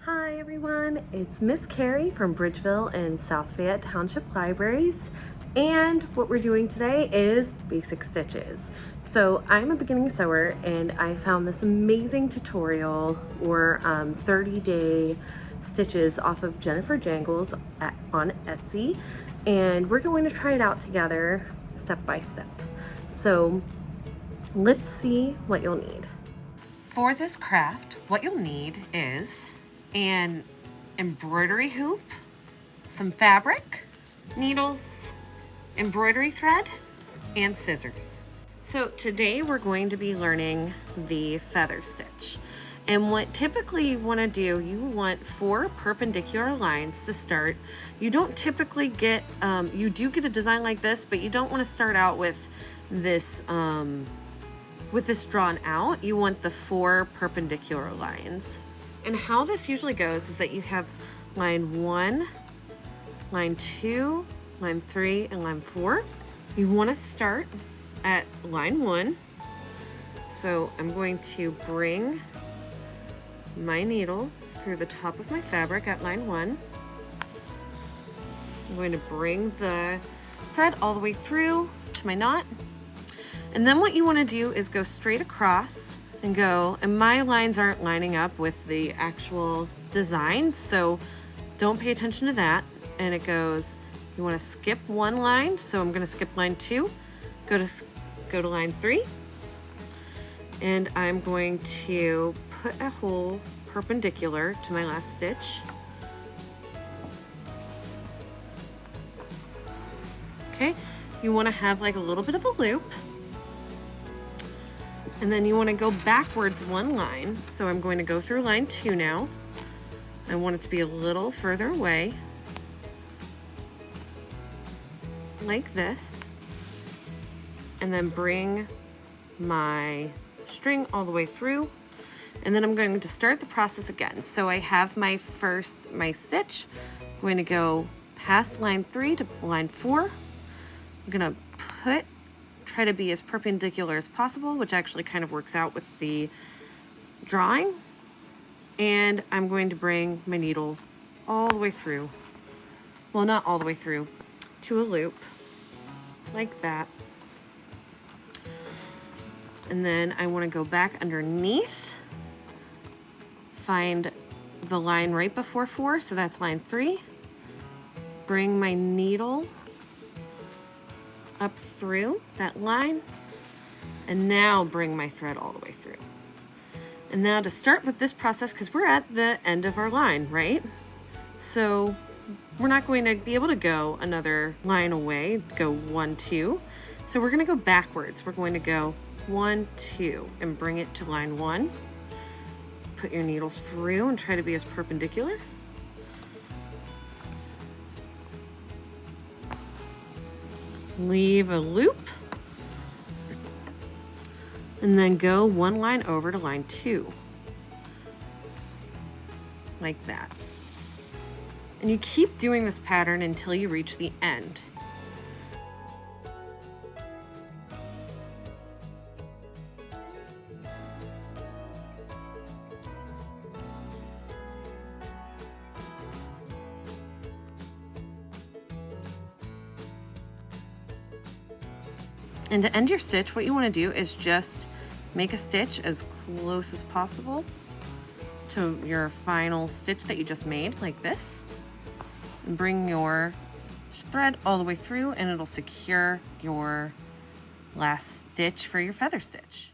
Hi everyone, it's Miss Carrie from Bridgeville and South Fayette Township Libraries, and what we're doing today is basic stitches. So I'm a beginning sewer and I found this amazing tutorial or 30-day stitches off of Jennifer Jangles on Etsy, and we're going to try it out together step by step. So let's see what you'll need. For this craft, what you'll need is an embroidery hoop, some fabric, needles, embroidery thread, and scissors. So today we're going to be learning the feather stitch. And what typically you want to do, you want 4 perpendicular lines to start. You don't typically get, you do get a design like this, but you don't want to start out with this drawn out. You want the 4 perpendicular lines. And how this usually goes is that you have line 1, line 2, line 3, and line 4. You want to start at line 1. So I'm going to bring my needle through the top of my fabric at line 1. I'm going to bring the thread all the way through to my knot. And then what you want to do is go straight across and go, and my lines aren't lining up with the actual design, so don't pay attention to that. And it goes, you want to skip one line, so I'm going to skip line 2, go to line 3, and I'm going to put a hole perpendicular to my last stitch. Okay, you want to have like a little bit of a loop. And then you want to go backwards one line. So I'm going to go through line 2 now. I want it to be a little further away, like this. And then bring my string all the way through. And then I'm going to start the process again. So I have my stitch. I'm going to go past line 3 to line 4. I'm going to try to be as perpendicular as possible, which actually kind of works out with the drawing. And I'm going to bring my needle all the way through. Well, not all the way through, to a loop, like that. And then I want to go back underneath, find the line right before 4, so that's line 3. Bring my needle up through that line, and now bring my thread all the way through. And now to start with this process, because we're at the end of our line, right? So we're not going to be able to go another line away, go 1, 2. So we're going to go backwards. We're going to go 1, 2, and bring it to line 1. Put your needle through and try to be as perpendicular. Leave a loop, and then go one line over to line 2, like that. And you keep doing this pattern until you reach the end. And to end your stitch, what you want to do is just make a stitch as close as possible to your final stitch that you just made, like this. And bring your thread all the way through, and it'll secure your last stitch for your feather stitch.